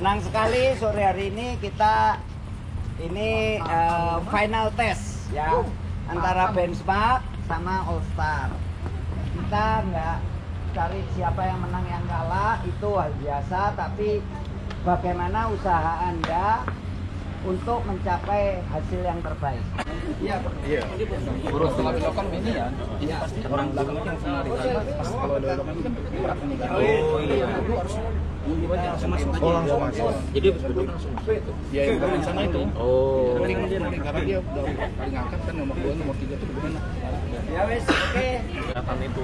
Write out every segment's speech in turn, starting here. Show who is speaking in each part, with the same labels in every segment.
Speaker 1: Senang sekali sore hari ini kita final test ya antara benchmark sama All Star. Kita nggak cari siapa yang menang yang kalah, itu hal biasa, tapi bagaimana usaha Anda untuk mencapai hasil yang terbaik.
Speaker 2: Iya. Urus belokan ini ya. Ini pasti orang belakang yang senari. Pas kalau ada belokan kan berat nih. Oh iya. Itu harus langsung masuk aja.
Speaker 3: Langsung masuk.
Speaker 2: Jadi habis beduk langsung masuk itu. Iya, yang di sana itu. Oh. Karena dia udah paling angkat kan nomor 2, nomor 3 tuh benar.
Speaker 1: Ya wes, oke.
Speaker 2: Kelihatan itu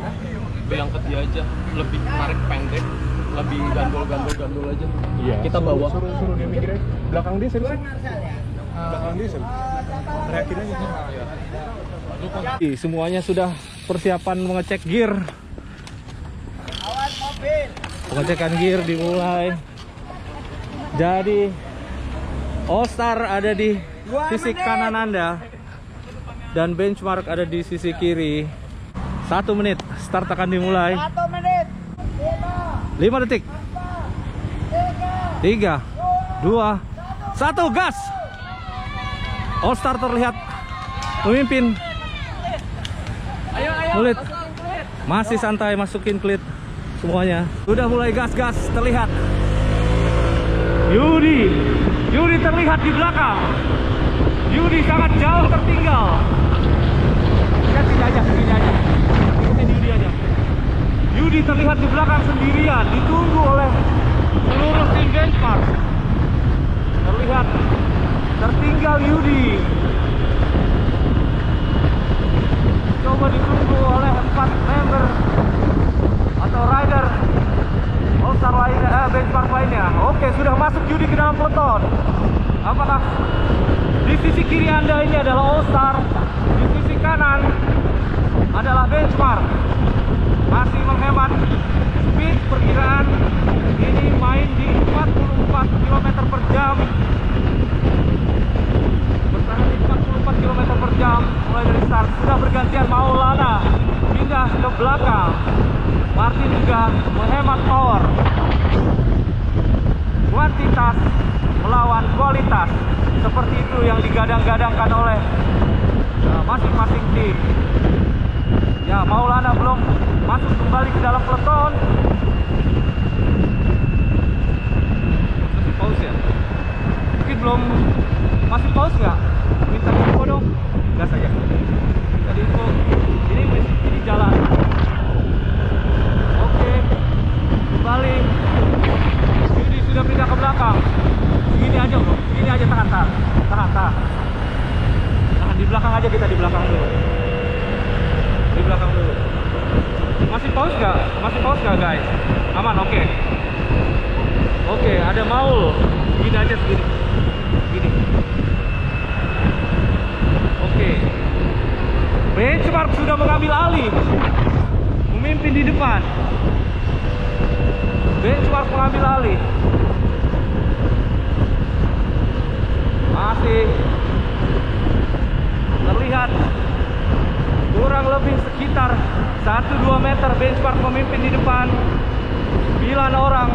Speaker 2: diangkat dia aja lebih menarik pendek, lebih gandul aja.
Speaker 3: Iya.
Speaker 2: Kita bawa.
Speaker 3: Suruh dia mikirnya belakang dia serius.
Speaker 1: Marcel ya.
Speaker 3: Belakang dia serius. Teriakin aja.
Speaker 4: Semuanya sudah persiapan mengecek gear.
Speaker 1: Awas mobil.
Speaker 4: Pengecekan gear dimulai. Jadi All Star ada di sisi kanan Anda dan benchmark ada di sisi kiri. 1 menit start akan dimulai.
Speaker 1: 1 menit.
Speaker 4: 5 detik. 3, 2, 1, gas. All Star terlihat memimpin. Kulit masih santai, masukin klit semuanya. Sudah mulai gas-gas terlihat. Yudi terlihat di belakang. Yudi sangat jauh tertinggal. Segini aja. Ikutin Yudi aja. Yudi terlihat di belakang sendirian, ditunggu oleh seluruh tim benchmark. Terlihat tertinggal Yudi. Coba ditunggu oleh 4 member atau rider All Star lainnya, benchmark lainnya. Oke, sudah masuk Yudi ke dalam peloton. Apakah di sisi kiri Anda ini adalah All Star, di sisi kanan adalah benchmark. Masih menghemat speed, perkiraan ini main di 44 km per jam. Bertahan di 44 km per jam mulai dari start. Sudah bergantian Maulana pindah ke belakang. Martin juga menghemat power. Kuantitas melawan kualitas, seperti itu yang digadang-gadangkan oleh masing-masing tim. Ya, Maulana belum masuk kembali ke dalam peloton. Masih pause ya? Mungkin belum. Masih pause nggak? Minta info dong. Gas aja. Minta info. Ini jalan. Oke. Kembali. Yudi sudah pindah ke belakang. Segini aja bro. Segini aja, tahan. Tahan di belakang aja, kita di belakang dulu. Di belakang dulu. Masih pause nggak guys? Aman, oke. Oke, ada Maul. Segini aja, segini. Oke. Benchmark sudah mengambil alih, memimpin di depan. Benchmark mengambil alih. Masih terlihat kurang lebih sekitar 1-2 meter benchmark memimpin di depan. 9 orang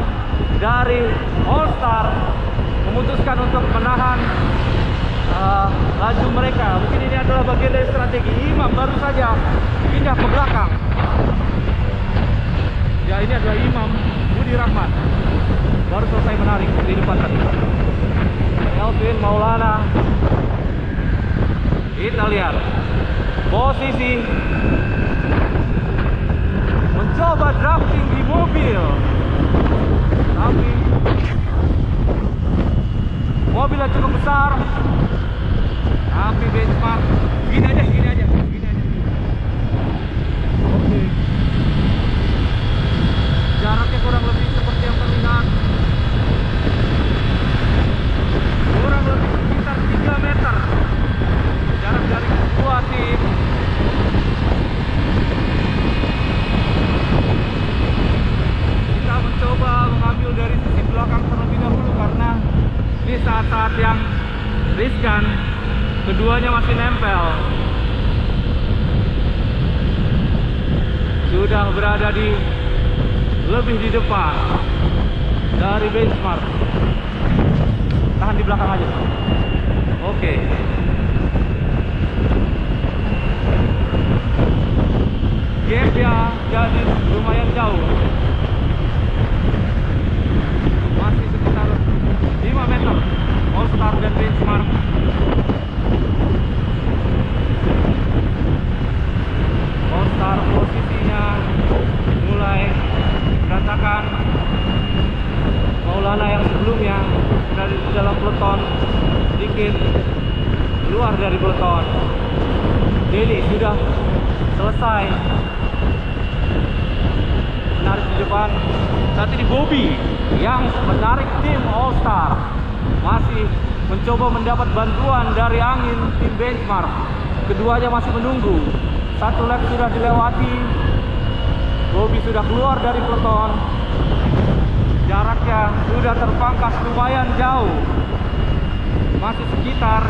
Speaker 4: dari All Star memutuskan untuk menahan laju mereka. Mungkin ini adalah bagian dari strategi. Imam baru saja pindah ke belakang. Ya, ini adalah Imam Budi Rahmat, baru selesai menarik di depan tadi. Elvin Maulana. Kita lihat posisi mencoba drafting di mobil, tapi mobilnya cukup besar. Tapi benchmark gini aja. Oke. Jaraknya kurang lebih seperti yang terlihat. Kurang lebih sekitar 3 meter jarak dari kedua tim. Kita mencoba mengambil dari sisi belakang terlebih dahulu karena ini saat-saat yang riskan. Keduanya masih nempel. Sudah berada lebih di depan dari benchmark. tahan di belakang aja. Oke. Gap ya jadi lumayan jauh. Masih sekitar 5 meter. All Star dan Benchmark. All Star posisinya mulai berantakan. Maulana yang sebelumnya berada di dalam peloton sedikit keluar dari peloton. Deli sudah selesai menarik di depan. Saat ini Bobby yang menarik tim All Star masih mencoba mendapat bantuan dari angin tim Benchmark. Keduanya masih menunggu. Satu lap sudah dilewati. Bobby sudah keluar dari peloton. Jaraknya sudah terpangkas lumayan jauh. Masih sekitar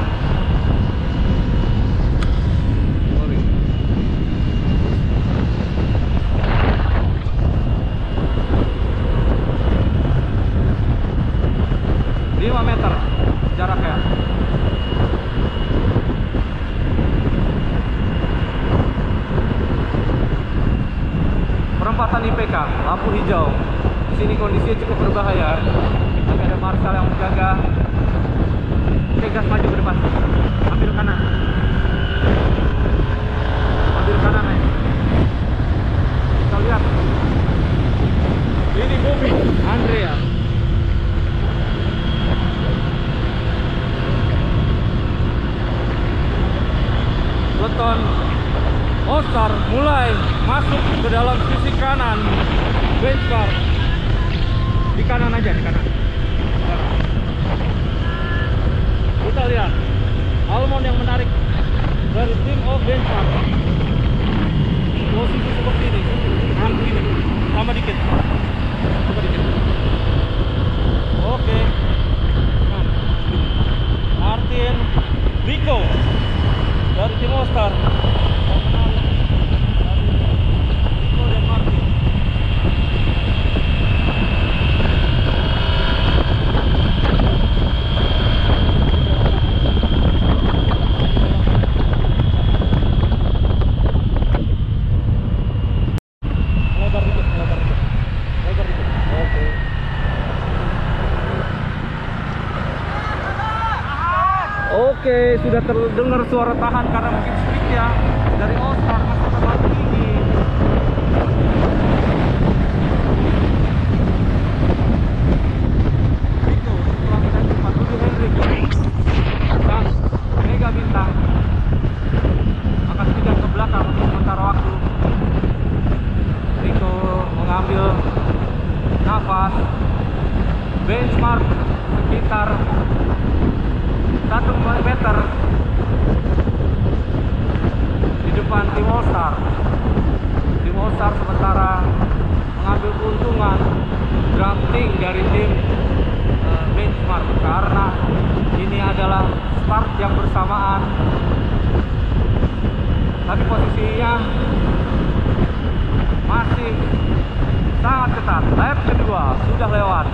Speaker 4: 5 meter jaraknya. Perempatan IPK, lampu hijau. Di sini kondisinya cukup berbahaya. Tapi ada marshal yang menjaga. Gas maju ke depan. Ambil kanan. Ambil kanan nih. Kita lihat. Ini Bobby, Andrea. Peloton All Star mulai masuk ke dalam sisi kanan Benchmark. Di kanan aja, di kanan. Kita lihat Almond yang menarik dari tim of Benchmark. Posisi seperti ini, hampir ini, tambah dikit, tambah dikit. Oke. Martin, Rico dari tim All Star. Rico dan Martin. Oke, sudah terdengar suara tahan karena mungkin speednya dari All Star masih terlalu tinggi. Itu setelah menanti Rudy Hendrik dan Mega Bintang akan pindah ke belakang untuk sementara waktu. Rico mengambil nafas. Benchmark sekitar 1 meter di depan tim All Star. Tim All Star sementara mengambil keuntungan drafting dari tim Benchmark karena ini adalah start yang bersamaan. Tapi posisinya masih sangat ketat. Lap kedua sudah lewat,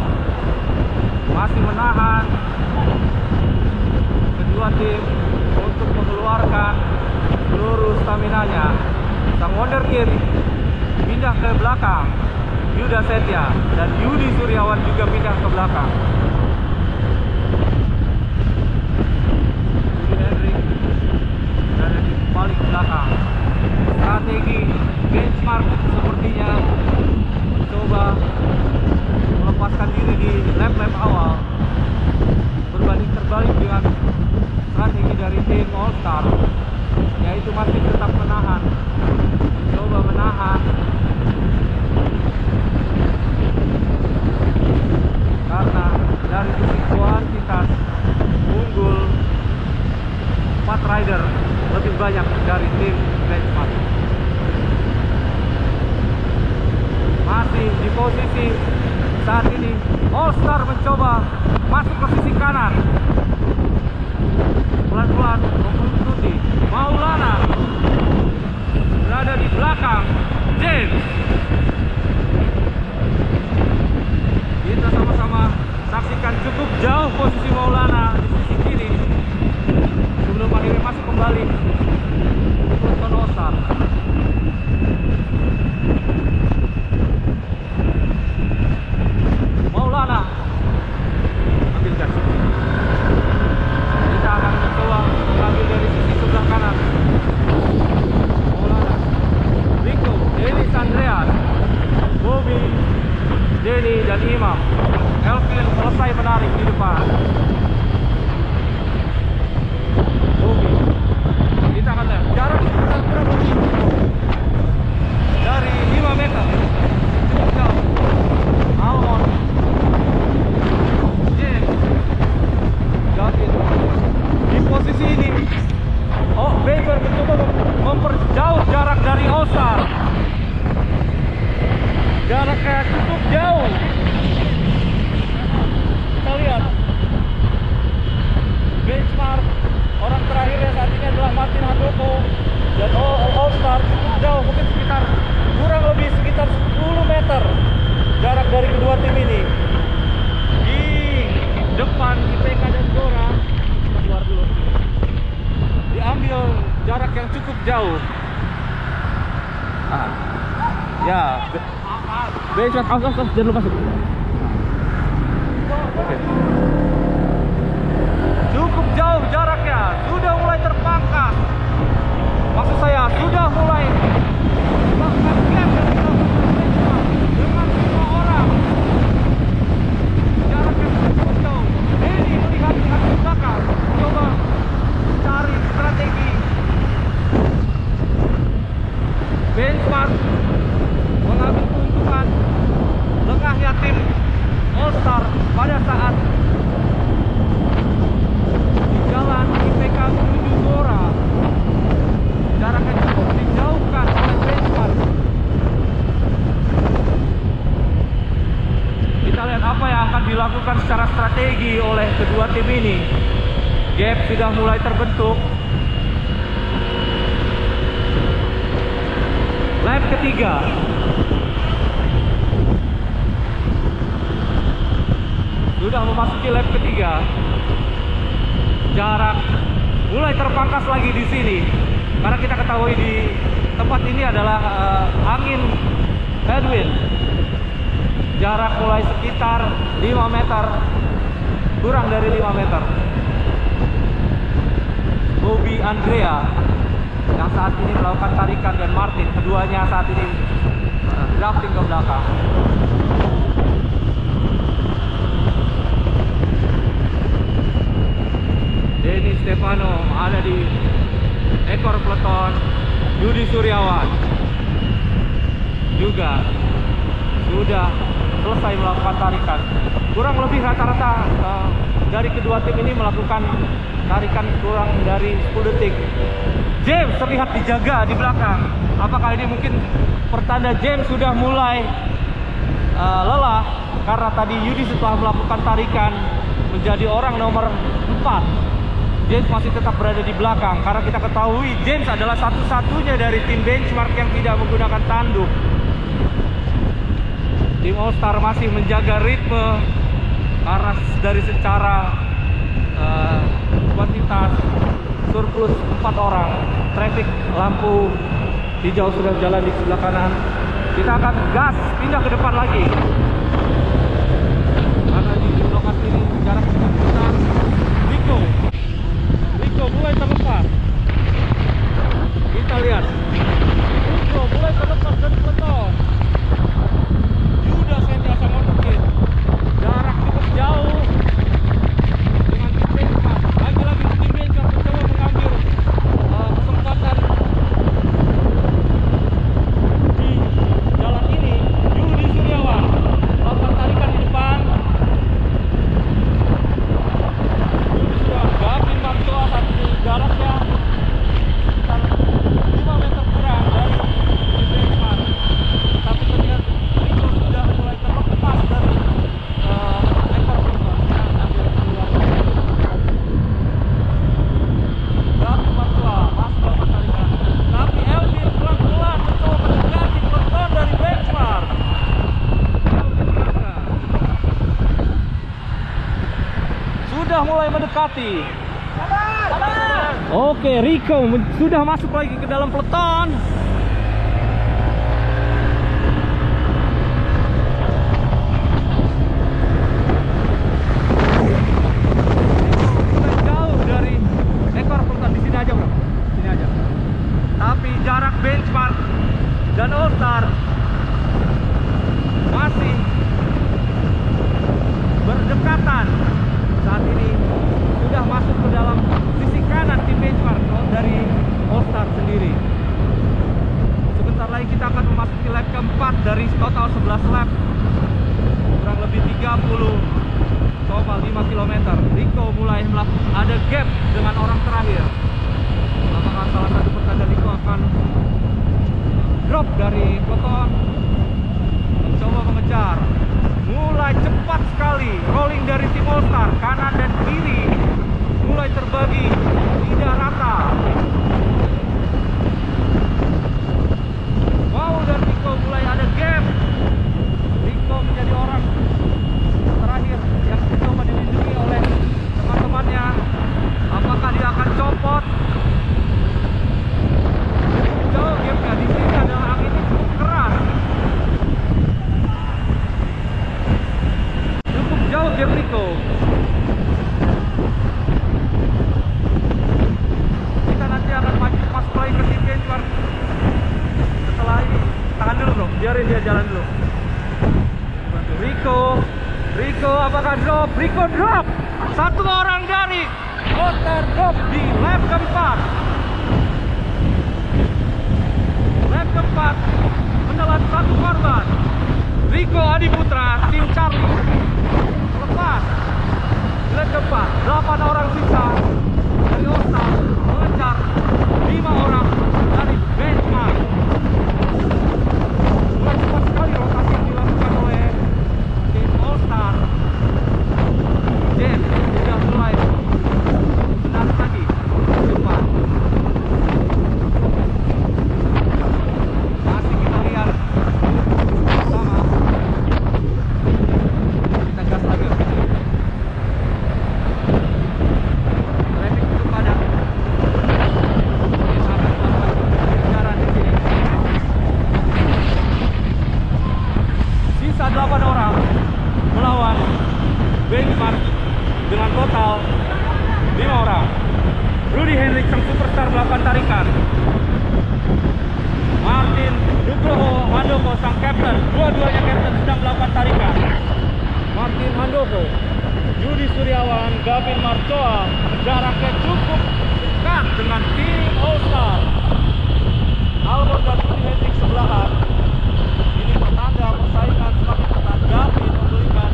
Speaker 4: masih menahan kedua tim untuk mengeluarkan seluruh staminanya. Sang wonderkid pindah ke belakang. Yuda Setia dan Yudi Suryawan juga pindah ke belakang. Yudi Hendrik berada di paling belakang. Strategi Benchmark sepertinya mencoba melepaskan diri di lap-lap awal, berbanding terbalik dengan strategi dari tim All Star, yaitu masih tetap menahan, mencoba menahan karena dari sisi kuantitas unggul 4 rider lebih banyak dari tim Benchmark. Masih di posisi saat ini All Star mencoba masuk ke sisi kanan, pelan-pelan mengikuti Maulana berada di belakang James. Kita sama-sama saksikan cukup jauh posisi Maulana Denny dan Imam. Elvin selesai menarik di depan. Oke. Kita akan lihat jarak sekitar berapa lebih dari 5 meter. Cukup jauh. Almond, James, Gavin di posisi ini. Oh, Baker mencoba memperjauh jarak dari All-Star. Jaraknya cukup jauh. Kita lihat benchmark orang terakhirnya saat ini adalah Martin Handoko dan All-Star cukup jauh, mungkin sekitar kurang lebih sekitar 10 meter jarak dari kedua tim ini. Di depan IPK dan Gora, kita keluar dulu. Diambil jarak yang cukup jauh. Ya, benchmark aus, jangan lupa masuk. Oke. Cukup jauh jaraknya, sudah mulai terpangkas. Maksud saya, sudah mulai bahkan gap dengan 5 orang. Jaraknya cukup jauh. Denny melihat di belakang, coba cari strategi. Benchmark mengambil keuntungan lengahnya tim All-Star pada saat di jalan IPK menuju Gora. Jaraknya cukup dijauhkan oleh benchmark. Kita lihat apa yang akan dilakukan secara strategi oleh kedua tim ini. Gap sudah mulai terbentuk. Lap ketiga. Sudah memasuki lap ketiga. Jarak mulai terpangkas lagi di sini. Karena kita ketahui di tempat ini adalah angin headwind. Jarak mulai sekitar 5 meter, kurang dari 5 meter. Bobby Andrea yang saat ini melakukan tarikan dan Martin, keduanya saat ini drafting ke belakang. Denny Stefano ada di ekor peleton. Yudi Suryawan juga sudah selesai melakukan tarikan. Kurang lebih rata-rata dari kedua tim ini melakukan tarikan kurang dari 10 detik. James terlihat dijaga di belakang. Apakah ini mungkin pertanda James sudah mulai lelah karena tadi Yudi setelah melakukan tarikan menjadi orang nomor 4. James masih tetap berada di belakang karena kita ketahui James adalah satu-satunya dari tim benchmark yang tidak menggunakan tanduk. Tim All-Star masih menjaga ritme karena dari secara kuantitas surplus 4 orang. Traffic lampu hijau sudah jalan di sebelah kanan. Kita akan gas pindah ke depan lagi karena di lokasi ini jarak cukup besar. Rico mulai terlepas. Kita lihat Rico mulai terlepas dari peleton. Yuda Sentiasa Motorkit. Jarak cukup jauh dengan tim benchmark. Lagi-lagi tim benchmark mencoba mengambil kesempatan di jalan ini. Yudi Suryawan melakukan tarikan di depan. Yudi Suryawan, Gavin Martoa saat ini jaraknya sekitar 5 meter kurang dari tim benchmark. Tapi terlihat Rico sudah mulai terlepas dari ekor peleton. Ambil keluar. Gavin Martoa masih melakukan tarikan. Tapi Elvin pelan-pelan mencoba mendekati peleton dari benchmark. Sudah mulai mendekati. Oke, Rico sudah masuk lagi ke dalam peleton. Sudah jauh dari ekor peleton. Di sini aja, bro. Sini aja. Tapi jarak benchmark dan All-Star masih km. Rico mulai ada gap dengan orang terakhir. Apakah salah satu pertanda Rico akan drop dari peloton, mencoba mengejar? Mulai cepat sekali rolling dari tim All Star, kanan dan kiri mulai terbagi, tidak rata. Mau dan Rico mulai ada gap. Rico menjadi orang terakhir yang coba dilindungi oleh teman-temannya. Apakah dia akan copot? Jauh gapnya, di sini adalah anginnya cukup keras. Cukup jauh gap Rico. Kita nanti akan mas play ke tim benchmark setelah ini. Tahan dulu bro, biarin dia jalan dulu. Rico apakah drop? Rico drop. Satu orang dari Oster drop di lap keempat. Lap keempat menelan satu korban. Rico Adiputra, tim Charlie lepas. Lap keempat, 8 orang sisa dari Oster mengejar 5 orang dari benchmark. Mulai cepat sekali rotasi yang dilakukan oleh tim All Star. James sudah mulai menarik lagi ke depan. Masih kita lihat sama. Kita gas lagi. Traffic cukup padat. Kita akan melakukan kejaran di sini. Sisa 8 orang melawan benchmark dengan total 5 orang. Rudy Hendrik sang superstar melakukan tarikan. Martin Nugroho Handoko sang kapten, dua-duanya kapten sedang melakukan tarikan. Martin Handoko, Yudi Suryawan, Gavin Marcoa, jaraknya cukup dekat dengan tim All Star. Albon dan Rudy Hendrik sebelahan. Ini pertanda persaingan semakin ketat. Gavin memberikan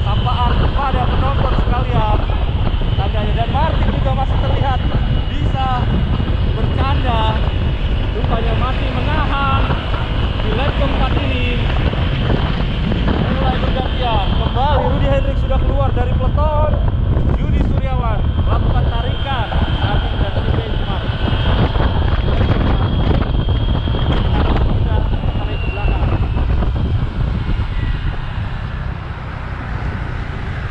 Speaker 4: sapaan kepada penonton sekalian tandanya, dan Martin juga masih terlihat bisa bercanda, rupanya masih menahan di lap keempat ini. Mulai bergantian kembali, Rudy Hendrik sudah keluar dari peloton. Yudi Suryawan melakukan tarikan starting dan di benchmark.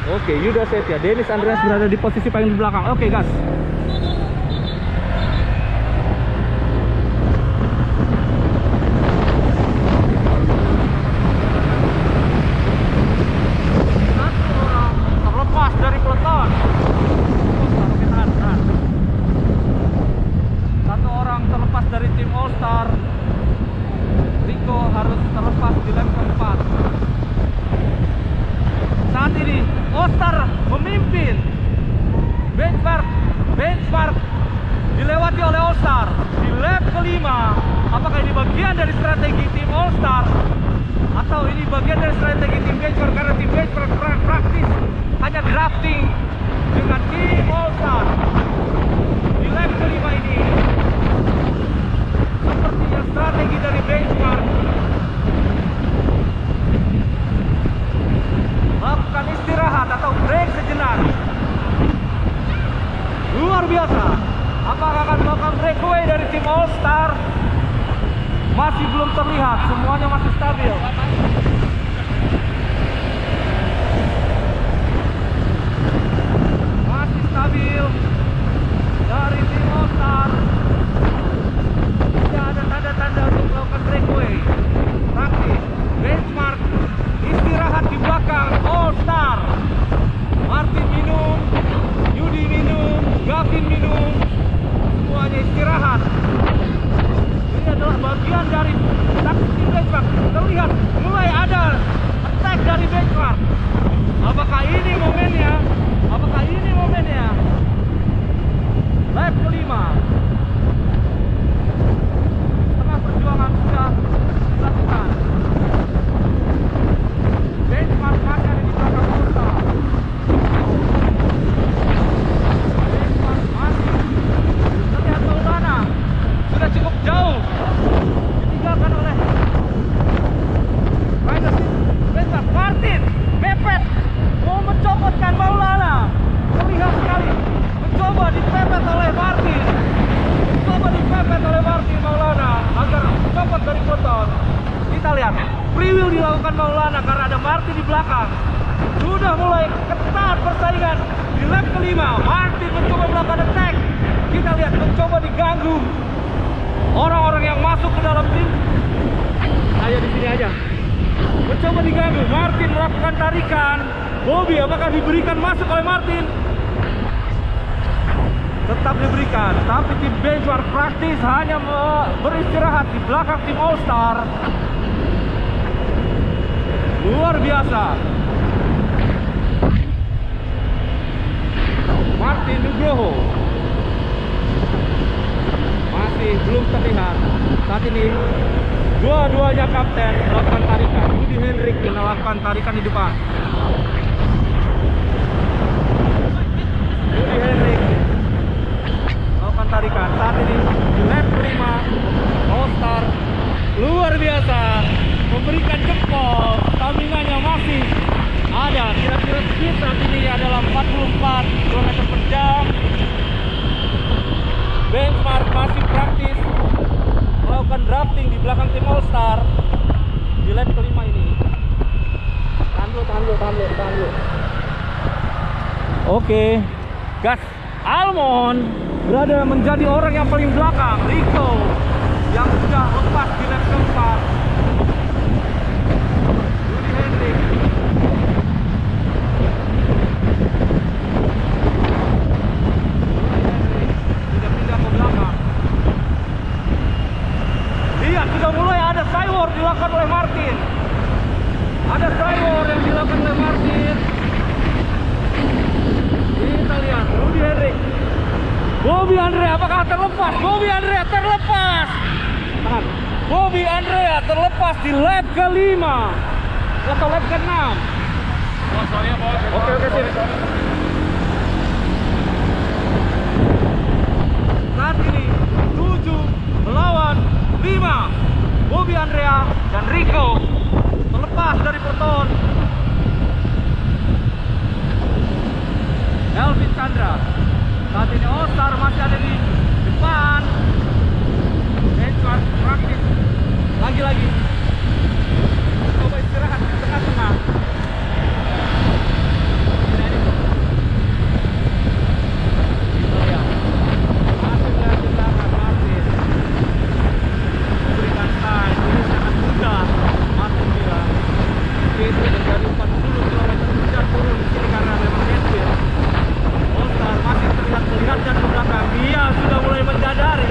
Speaker 4: Oke, Yuda Setia, Dennis Andreas berada di posisi paling di belakang. Oke, gas. Satu orang terlepas dari peloton. Oke, tahan. Satu orang terlepas dari tim All Star. Rico harus terlepas di lap keempat. Saat ini All Star memimpin. Benchmark dilewati oleh All Star di lap kelima. Apakah ini bagian dari strategi tim All Star atau ini bagian dari strategi tim benchmark? Karena tim benchmark praktis hanya drafting dengan tim All Star di lap kelima ini. Sepertinya strategi dari benchmark melakukan istirahat atau break sejenak. Luar biasa. Apakah akan melakukan breakaway dari tim All Star? Masih belum terlihat, semuanya masih stabil. Masih stabil dari tim All Star. Tidak ada tanda-tanda untuk melakukan breakaway. Praktis benchmark istirahat di belakang All Star. Martin minum, Yudi minum, Gavin minum, semuanya istirahat. Ini adalah bagian dari taktik tim benchmark. Terlihat mulai ada attack dari benchmark. Apakah ini momennya? Lap kelima. Setengah perjuangan sudah dilakukan. Benchmark masih ada di belakang All Star. menjatuhkan Maulana karena ada Martin di belakang. Sudah mulai ketat persaingan di lap kelima. Martin mencoba melakukan attack. Kita lihat mencoba diganggu orang-orang yang masuk ke dalam tim. Ayo di sini aja. Mencoba diganggu. Martin melakukan tarikan. Bobby apakah diberikan masuk oleh Martin? Tetap diberikan. Tapi tim Benchmark praktis hanya beristirahat di belakang tim All Star. Luar biasa. Martin Nugroho masih belum terlihat. Saat ini dua-duanya kapten melakukan tarikan. Rudy Hendrik melakukan tarikan di depan. Rudy Hendrik melakukan tarikan. Saat ini di lap 5 All Star luar biasa memberikan jempol. Stamina-nya masih ada. Kira-kira speed saat ini adalah 44 km per jam. Benchmark masih praktis melakukan drafting di belakang tim All Star di lap kelima ini. Tahan dulu. Oke, gas. Almond berada menjadi orang yang paling belakang. Rico yang sudah lepas di lap keempat. Rudy Hendrik sudah pindah ke belakang. Lihat, sudah mulai ada sidewalk dilakukan oleh Martin. Ada sidewalk yang dilakukan oleh Martin. Kita lihat Rudy Hendrik. Bobby Andrea apakah terlepas? Bobby Andrea terlepas. Tahan. Bobby Andrea terlepas di lap kelima atau lap ke-6. Oke, sini. Saat ini 7 melawan 5. Bobby Andrea dan Rico terlepas dari peloton. Elvin Chandra. Saat ini All Star masih ada di depan. Benchmark praktis lagi-lagi. Coba istirahat di tengah-tengah. Masih berada di belakang Martin. Memberikan time. Ini sangat mudah. Martin bilang itu menjadi 40 km per jam turun di sini karena memang headwind. All Star masih terlihat dan ke belakang. Dia sudah mulai menyadari.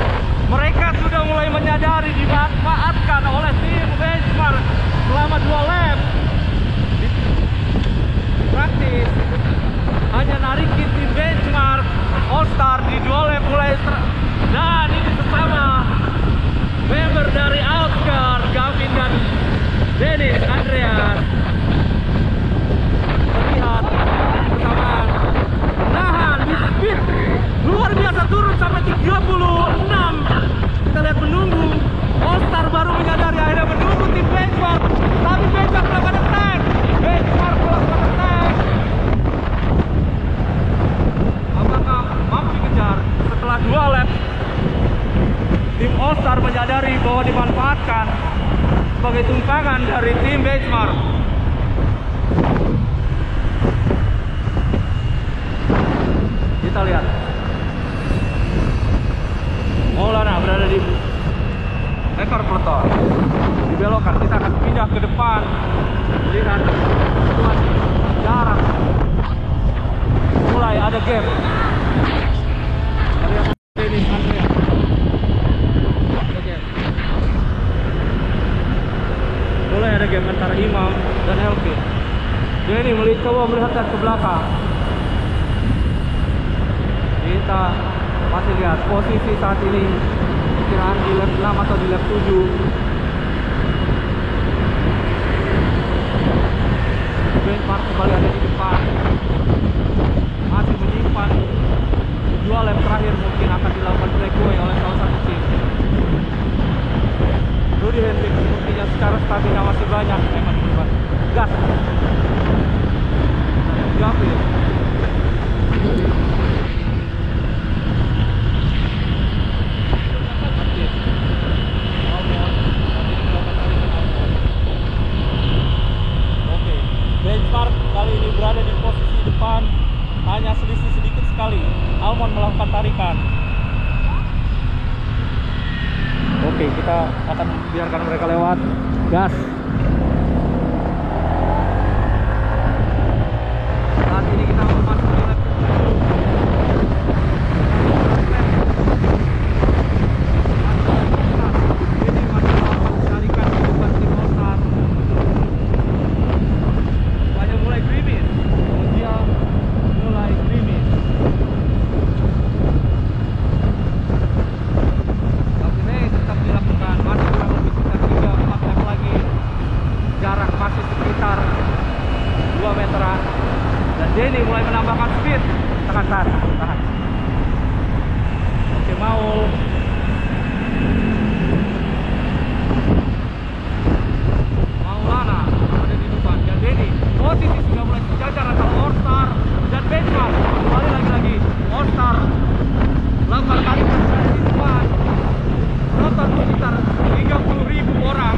Speaker 4: Mereka sudah mulai menyadari dimanfaatkan oleh tim Benchmark selama 2 lap. Praktis hanya narikin tim Benchmark All Star di 2 lap mulai dan ini bersama member dari Outcar, Gavin dan Dennis Andreas. Terlihat bersamaan nahan di speed luar biasa turun sampai 36. Kita lihat menunggu. All Star baru menyadari, akhirnya menunggu tim Benchmark. Tapi Benchmark melakukan attack. Apakah mampu dikejar setelah 2 lap? Tim All Star menyadari bahwa dimanfaatkan sebagai tumpangan dari tim Benchmark. Kita lihat Maulana berada di ekor peloton. Dibelokkan, kita akan pindah ke depan. Lihat situasi jarak. Mulai ada gap. Lihat ini Andrea. Ada gap. Mulai ada gap antara Imam dan Elvin. Jadi coba melihat ke belakang. Kita masih lihat posisi saat ini perkiraan di lap 6 atau di lap 7. Benchmark kembali ada di depan. Masih menyimpan 2 lap terakhir, mungkin akan dilakukan breakaway oleh salah satu tim. Rudy Hendrik sepertinya secara stamina masih banyak. Memang di depan. Gas. Gavin. Benchmark kali ini berada di posisi depan, hanya selisih sedikit sekali. Almond melakukan tarikan. Oke, kita akan biarkan mereka lewat. Gas. Saat ini kita masuk di lap 7. Ini masih melakukan tarikan di depan tim All-Star. Banyak mulai gerimis. Kemudian mulai gerimis. Tapi ini tetap dilakukan. Masih kurang lebih sekitar 3-4 lap lagi. Jarak masih sekitar 2 meteran. Dan Denny mulai menambahkan speed. Tahan. Oke, Maul. Maulana ada di depan. Dan Denny posisi sudah mulai sejajar antara All-Star dan Benchmark. Kembali lagi All-Star melakukan tarikan di depan. Penonton sekitar 30.000 orang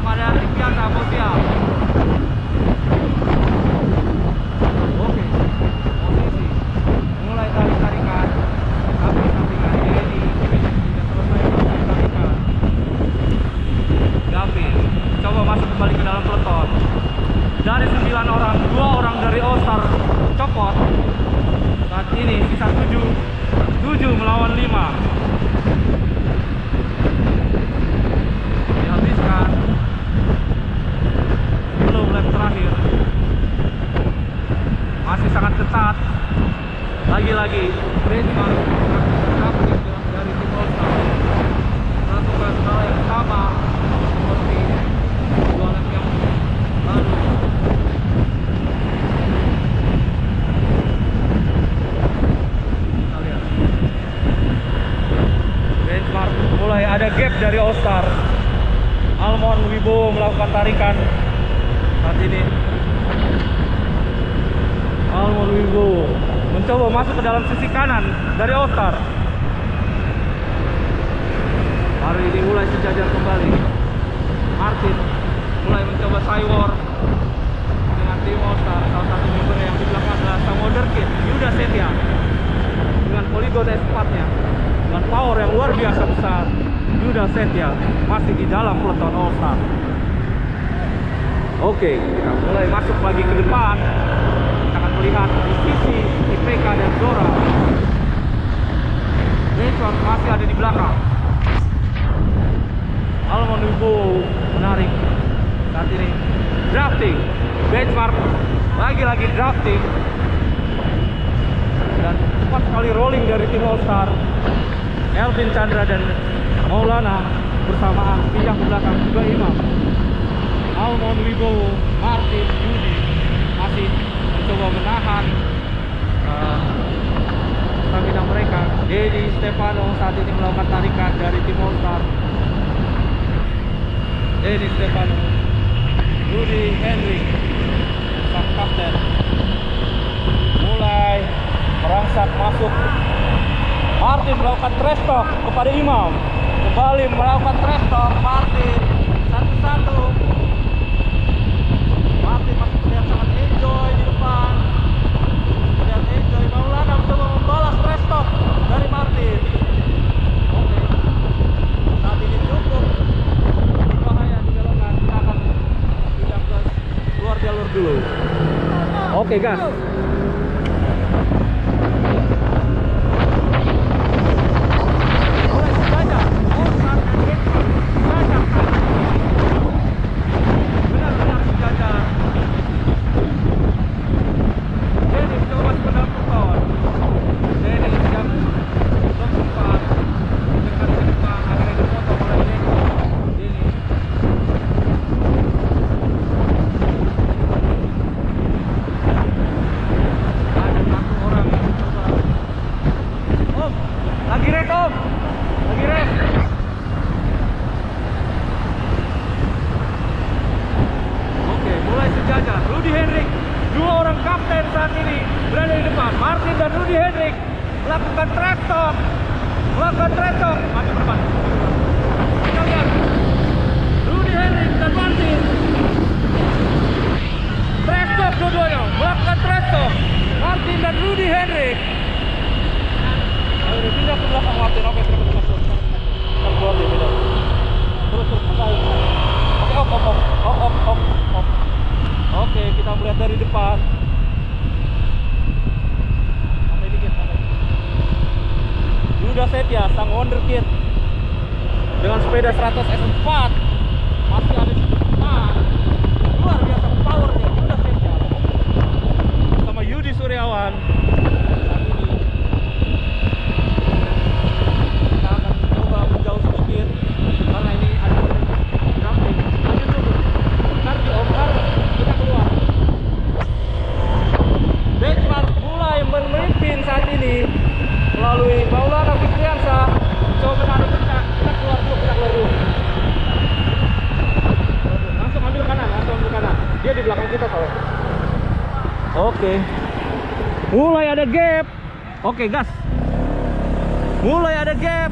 Speaker 4: pada Olimpiade Mondial. Oke, posisi mulai tarikan samping-sampingan. Denny sudah selesai melakukan tarikan. Gavin coba masuk kembali ke dalam peloton. Dari 9 orang, 2 orang dari All-Star copot. Saat ini sisa 7 melawan 5. Dihabiskan. Belum lap terakhir. Masih sangat ketat. Lagi-lagi Benchmark dari tim All-Star melakukan hal yang sama seperti 2 lap yang lalu. Kita lihat. Benchmark mulai ada gap dari All-Star. Almond Wibowo melakukan tarikan saat ini. Almond Wibowo mencoba masuk ke dalam sisi kanan dari All-Star. Hari ini mulai sejajar kembali. Martin mulai mencoba Cywar dengan tim All-Star. Salah satu member yang di belakang adalah Sam Wonderkid, Yuda Setia, dengan Polygon S4-nya, dengan power yang luar biasa besar. Yuda Setia masih di dalam peloton All-Star. Oke, kita mulai masuk lagi ke depan. Kita akan melihat di sisi IPK dan Zora. Benchmark masih ada di belakang. Almond Wibowo menarik saat ini. Drafting. Benchmark lagi-lagi drafting. Dan 4 kali rolling dari tim All-Star. Elvin Chandra dan Maulana bersamaan pinjam ke belakang juga Imam. Almond Wibowo, Martin, Yudi masih mencoba menahan stamina mereka. Denny Stefano saat ini melakukan tarikan dari tim All-Star. Denny Stefano, Rudy Hendrik, sang kapten, mulai merangsek masuk. Martin melakukan trash talk kepada Imam. Kembali melakukan trash talk. Martin satu-satu. Martin masih terlihat sangat enjoy di depan. Terlihat enjoy. Maulana mencoba membalas trash talk dari Martin. Oke. Saat ini cukup berbahaya di belokan. Kita akan pindah ke luar jalur dulu. Oke, gas. Melakukan trash talk, maju berdepan. Kita lihat Rudy Hendrik dan Martin trash talk dan Rudy Hendrik. Ayo pindah ke belakang Martin. Oke, terus masuk. Kita keluar dia pindah. Terus op. Oke, kita melihat dari depan. Sampai dikit. Yuda Setia, sang wonderkid dengan sepeda 100 S4 masih ada di depan. Luar biasa powernya Yuda Setia sama Yudi Suryawan. Saat ini kita akan mencoba menjauh sedikit karena ini ada jumping. Lanjut dulu. Ntar di Omkar kita keluar. Benchmark mulai memimpin saat ini melalui Maulana Fikriansyah. Coba menarik kita keluar dulu. Langsung ambil kanan. Dia di belakang kita soalnya. Oke. Mulai ada gap. Oke, gas. Mulai ada gap.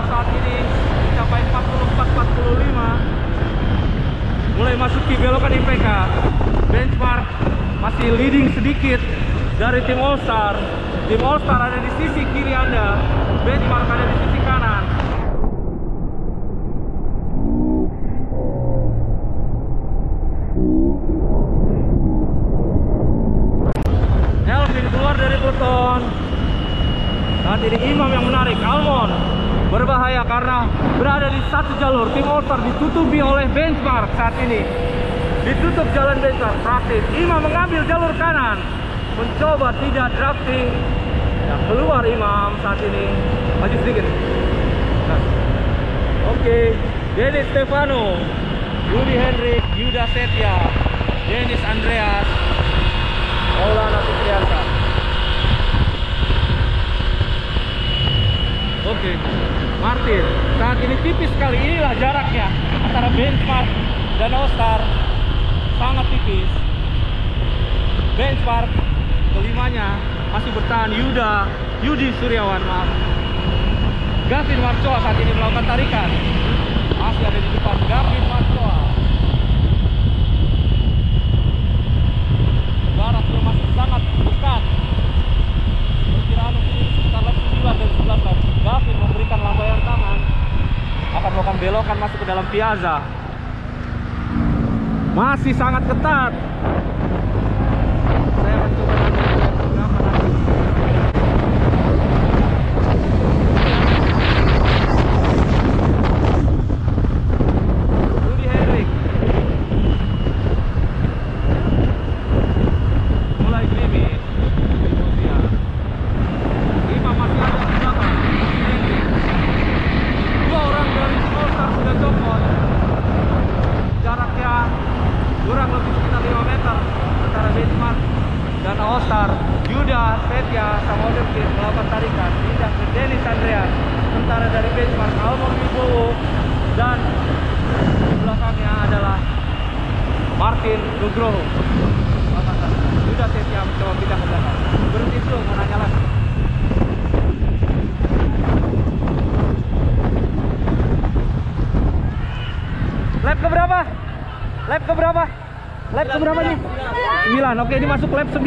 Speaker 4: Saat ini mencapai 44-45. Mulai masuki belokan IPK. Benchmark masih leading sedikit dari tim All Star. Tim All Star ada di sisi kiri Anda, Benchmark ada di sisi kanan. Elvin keluar dari peloton. Saat ini Imam yang menarik, Almond berbahaya karena berada di satu jalur. Tim All Star ditutupi oleh Benchmark saat ini. Ditutup jalan Benchmark, praktis. Imam mengambil jalur kanan, mencoba tidak drafting. Ya, keluar Imam saat ini. Maju sedikit. Nah. Oke, Dennis Stefano, Rudy Hendrik, Yuda Setia, Dennis Andreas, Maulana Fikriansyah. Oke, Martin, saat ini tipis sekali. Inilah jaraknya antara Benchmark dan All Star, sangat tipis. Benchmark kelimanya masih bertahan Yudi Suryawan, maaf. Gavin Marcoa saat ini melakukan tarikan, masih ada di depan Gavin Marcoa. Jaraknya masih sangat dekat. Perkiraan mungkin sekitar 9 dan 11 lap. Gavin memberikan lambaian tangan, akan melakukan belokan masuk ke dalam Piazza. Masih sangat ketat. Saya akan coba beberapa nanti. Rudy Hendrik mulai gerimis. Imam masih ada di belakang. Dua orang dari All Star sudah copot. Jaraknya kurang lebih sekitar 5 meter antara Benchmark dan All Star. Yuda Setia sama Wonderkid melakukan tarikan pindah ke Dennis Andreas. Sementara dari Benchmark Almond Wibowo dan di belakangnya adalah Martin Nugroho. Yuda Setia mencoba pindah ke belakang. Berhenti dulu, mau nanya lagi. Lap keberapa? Lap keberapa nih? 9. Oke, ini masuk lap 9.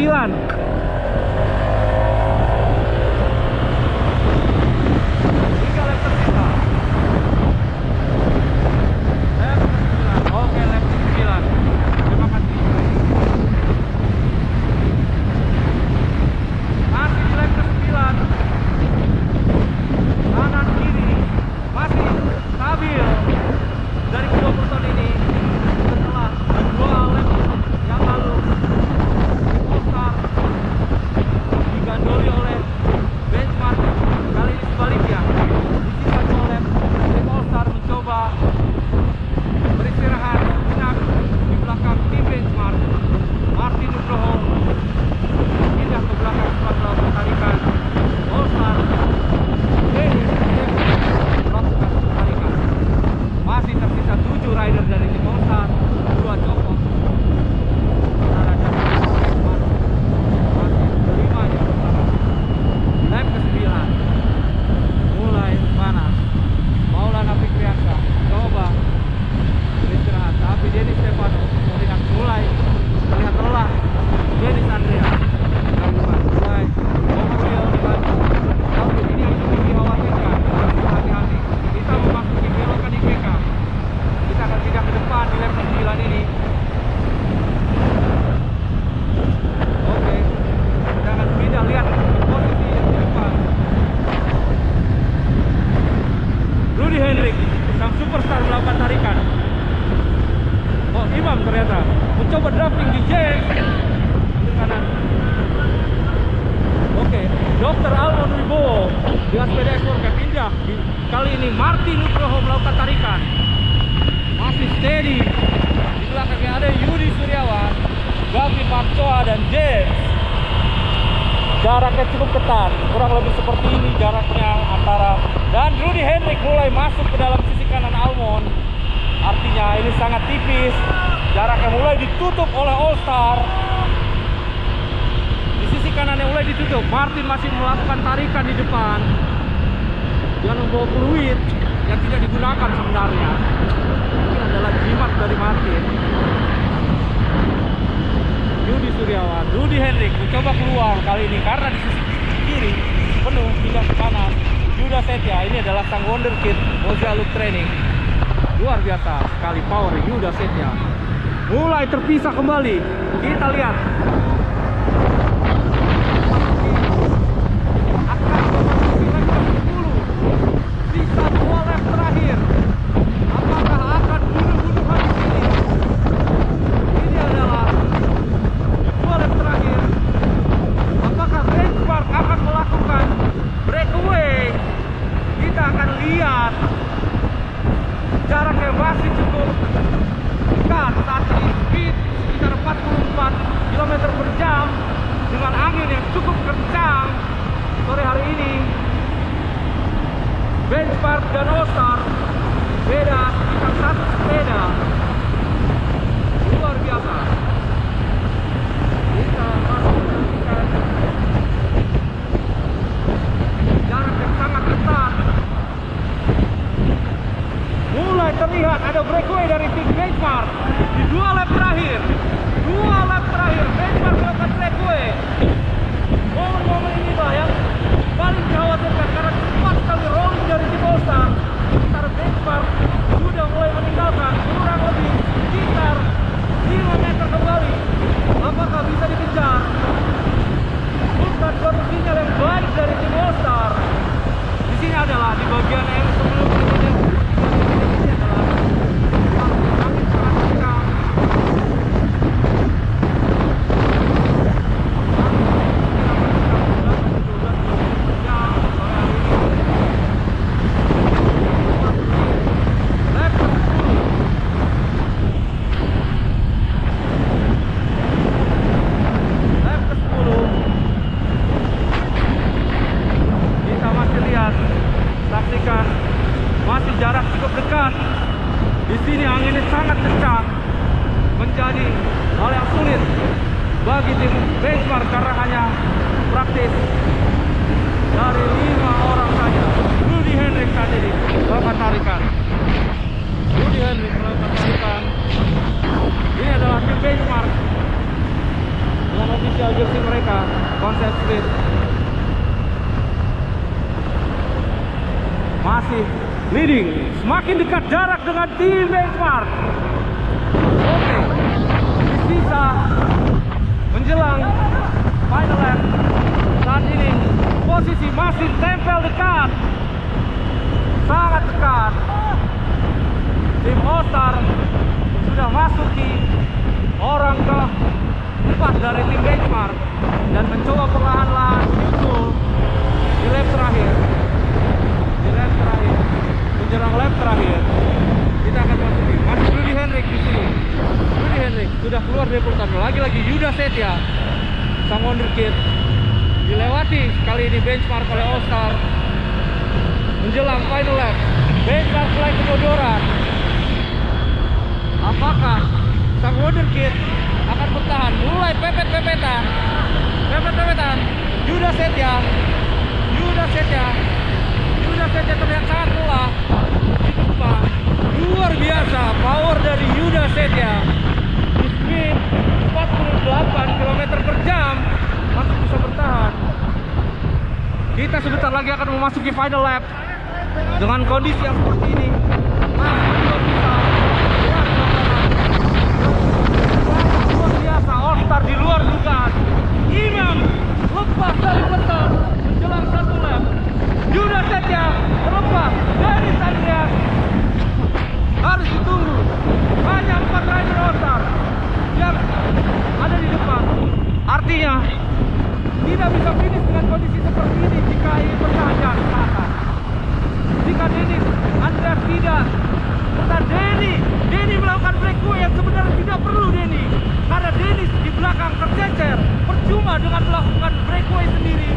Speaker 4: Oke, lap 9. Terima kasih. Masih di lap 9. Kanan kiri masih stabil dari kedua peloton ini. Setelah 2 lap yang lalu All Star digandoli oleh Benchmark, kali ini sebaliknya. Di sisa 2 lap All Star mencoba beristirahat, sejenak di mencoba drafting di James. Ambil kanan. Oke, Dr. Almond Wibowo dengan sepeda ekor pindah. Kali ini Martin Nugroho melakukan tarikan. Masih steady. Di belakangnya ada Yudi Suryawan, Gavin Marcoa dan James. Jaraknya cukup ketat, kurang lebih seperti ini jaraknya antara, dan Rudy Hendrik mulai masuk ke dalam sisi kanan Almond. Artinya ini sangat tipis. Jaraknya mulai ditutup oleh All Star. Di sisi kanannya mulai ditutup. Martin masih melakukan tarikan di depan dengan membawa fluid yang tidak digunakan sebenarnya. Ini adalah jimat dari Martin. Yudi Suryawan, Rudy Hendrik mencoba keluar kali ini karena di sisi kiri penuh, pindah ke kanan. Yuda Setia, ini adalah sang wonderkid Moza Loop Training. Luar biasa sekali power Yuda Setia. Mulai terpisah kembali. Kita lihat. Akan memasuki lap ke-10. Sisa 2 lap terakhir. Apakah akan bunuh-bunuhan di sini? Ini adalah 2 lap terakhir. Apakah Benchmark akan melakukan breakaway? Kita akan lihat. Jaraknya masih cukup dekat saat ini. Speed sekitar 44 km per jam dengan angin yang cukup kencang sore hari ini. Benchmark dan All Star beda sekitar 1 sepeda. Luar biasa. Kita masih menunjukkan jarak yang sangat ketat. Mulai terlihat ada breakaway dari tim Benchmark di 2 lap terakhir. 2 lap terakhir Benchmark melakukan breakaway. Momen-momen inilah yang paling dikhawatirkan karena cepat sekali rolling dari tim All Star. Sementara Benchmark sudah mulai meninggalkan kurang lebih sekitar 5 meter kembali. Apakah bisa dikejar? Bukan suatu sinyal yang baik dari tim All Star. Di sini adalah di bagian yang sebelum ini. Masih jarak cukup dekat. Di sini anginnya sangat kencang, menjadi hal yang sulit bagi tim Benchmark karena hanya praktis dari 5 orang saja. Rudy Hendrik saja ini melakukan tarikan. Rudy Hendrik melakukan tarikan. Ini adalah tim Benchmark dengan official jersey mereka, Concept Street. Masih leading, semakin dekat jarak dengan tim Benchmark. Oke, di sisa menjelang final lap saat ini posisi masih tempel dekat, sangat dekat. Tim All Star sudah masuki orang ke-4 dari tim Benchmark dan mencoba perlahan-lahan menyusul di lap terakhir. Menjelang lap terakhir kita akan masuki. Masih Rudy Hendrik di sini. Rudy Hendrik sudah keluar dari pelutan. Lagi-lagi Yuda Setia, sang wonderkid, dilewati kali ini Benchmark oleh All Star. Menjelang final lap, Benchmark mulai kebodoran. Apakah sang wonderkid akan bertahan? Mulai pepet-pepetan. Yuda Setia terlihat sangat lelah di depan. Luar biasa power dari Yuda Setia. Di speed 48 km per jam masih bisa bertahan. Kita sebentar lagi akan memasuki final lap dengan kondisi yang seperti ini. Masih belum bisa luar biasa. All Star di luar dugaan. Imam lepas dari petak menjelang 1 lap. Yuda Setia terlepas dari Sandria. Harus ditunggu. Hanya 4 rider All Star yang Artinya tidak bisa finish dengan kondisi seperti ini jika ingin bertahan ke atas. Jika Dennis Andreas tidak, serta Denny melakukan breakaway yang sebenarnya tidak perlu Denny, karena Dennis di belakang tercecer. Percuma dengan melakukan breakaway sendiri.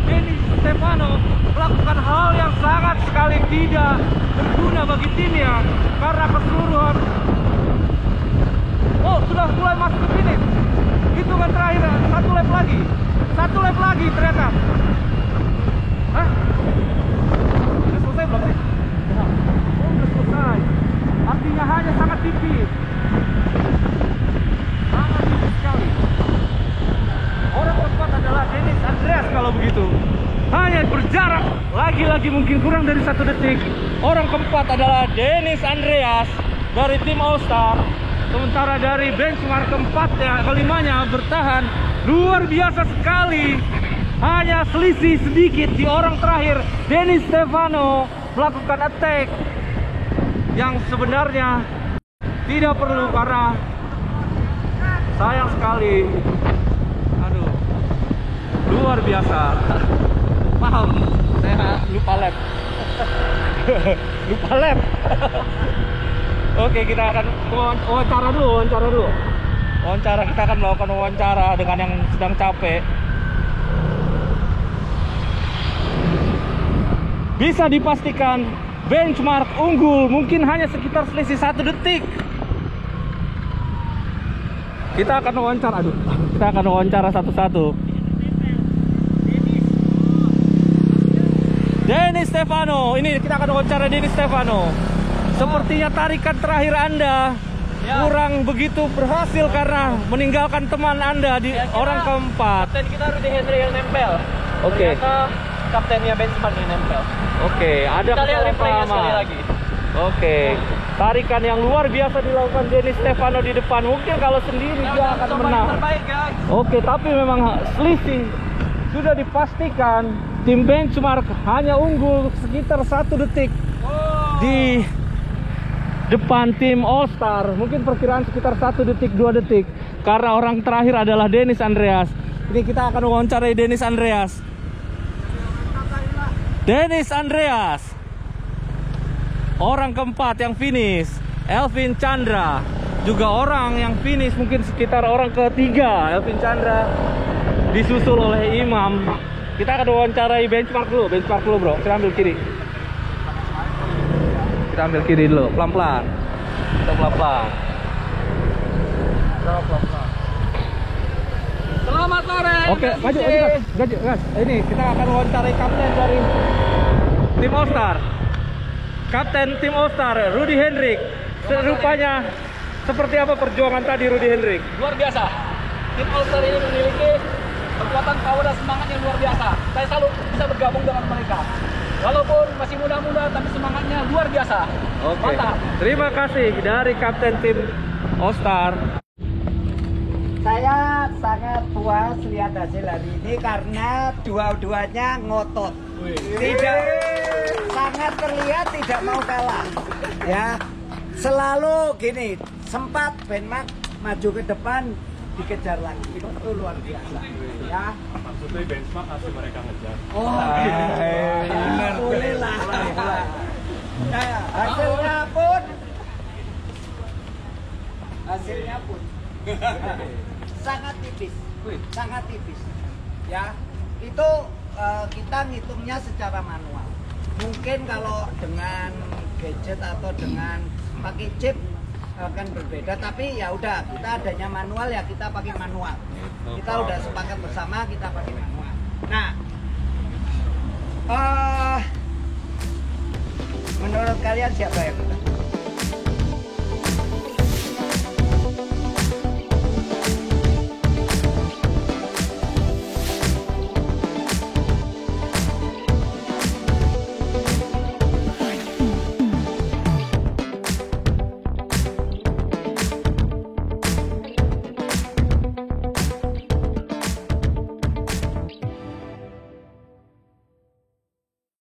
Speaker 4: Denny Stefano melakukan hal yang sangat sekali tidak berguna bagi timnya, karena keseluruhan. Oh, sudah mulai masuk ke finish. Hitungan terakhir, satu lap lagi ternyata. Hah? Udah selesai belum sih? Oh, udah selesai. Artinya hanya sangat tipis. Sangat tipis sekali. Orang keempat adalah Dennis Andreas kalau begitu. Hanya berjarak lagi-lagi mungkin kurang dari 1 detik. Orang keempat adalah Dennis Andreas dari tim All Star. Sementara dari benchmark kelimanya bertahan luar biasa sekali. Hanya selisih sedikit di orang terakhir. Dennis Stefano melakukan attack yang sebenarnya tidak perlu, karena sayang sekali. Aduh, luar biasa. Maaf, saya lupa lap. Lupa lap. Oke, kita akan wawancara dulu. Kita akan melakukan wawancara dengan yang sedang capek. Bisa dipastikan benchmark unggul mungkin hanya sekitar selisih 1 detik. Kita akan wawancara satu-satu. Dennis Stefano, ini kita akan wawancara Dennis Stefano. Sepertinya tarikan terakhir Anda kurang begitu berhasil karena meninggalkan teman Anda di orang keempat.
Speaker 2: Kapten kita Rudy Henry yang nempel.
Speaker 4: Oke.
Speaker 2: Ternyata kaptennya benchmark yang nempel.
Speaker 4: Oke, ada
Speaker 2: Kita lihat replaynya sekali
Speaker 4: kesalahpahaman.
Speaker 2: lagi.
Speaker 4: Oke, tarikan yang luar biasa dilakukan Dennis Stefano di depan. Mungkin kalau sendiri dia akan menang.
Speaker 2: Terbaik, guys.
Speaker 4: Oke, tapi memang selisih sudah dipastikan. Tim benchmark hanya unggul sekitar 1 detik di depan tim All Star. Mungkin perkiraan sekitar 1 detik, 2 detik. Karena orang terakhir adalah Dennis Andreas. Ini kita akan wawancarai Dennis Andreas. Dennis Andreas, orang keempat yang finish. Elvin Chandra juga orang yang finish, mungkin sekitar orang ketiga. Elvin Chandra disusul oleh Imam. Kita akan wawancarai benchmark dulu bro. Kita ambil kiri. Kita ambil kiri dulu, pelan-pelan. Kita pelan-pelan.
Speaker 2: Selamat sore.
Speaker 4: Oke, maju. Ini kita akan wawancarai kapten dari tim All Star. Kapten tim All Star, Rudy Hendrik. Rupanya seperti apa perjuangan tadi Rudy Hendrik?
Speaker 2: Luar biasa. Tim All Star ini memiliki kekuatan power dan semangat yang luar biasa. Saya selalu bisa bergabung dengan mereka. Walaupun masih muda-muda, tapi semangatnya luar biasa.
Speaker 4: Oke.
Speaker 2: Mantap.
Speaker 4: Terima kasih dari kapten tim All Star.
Speaker 1: Saya sangat puas lihat hasil hari ini karena dua-duanya ngotot. Tidak, sangat terlihat tidak mau kalah. Ya, selalu gini, sempat benchmark maju ke depan, dikejar lagi. Itu luar biasa. Ya.
Speaker 3: Maksudnya benchmark hasil mereka ngejar.
Speaker 1: Oh, benar. Boleh lah. Nah, hasilnya pun sangat tipis, ya. Itu kita ngitungnya secara manual. Mungkin kalau dengan gadget atau dengan pakai chip akan berbeda, tapi ya udah, kita adanya manual ya kita pakai manual. Kita udah sepakat bersama kita pakai manual. Nah, menurut kalian siapa yang menang?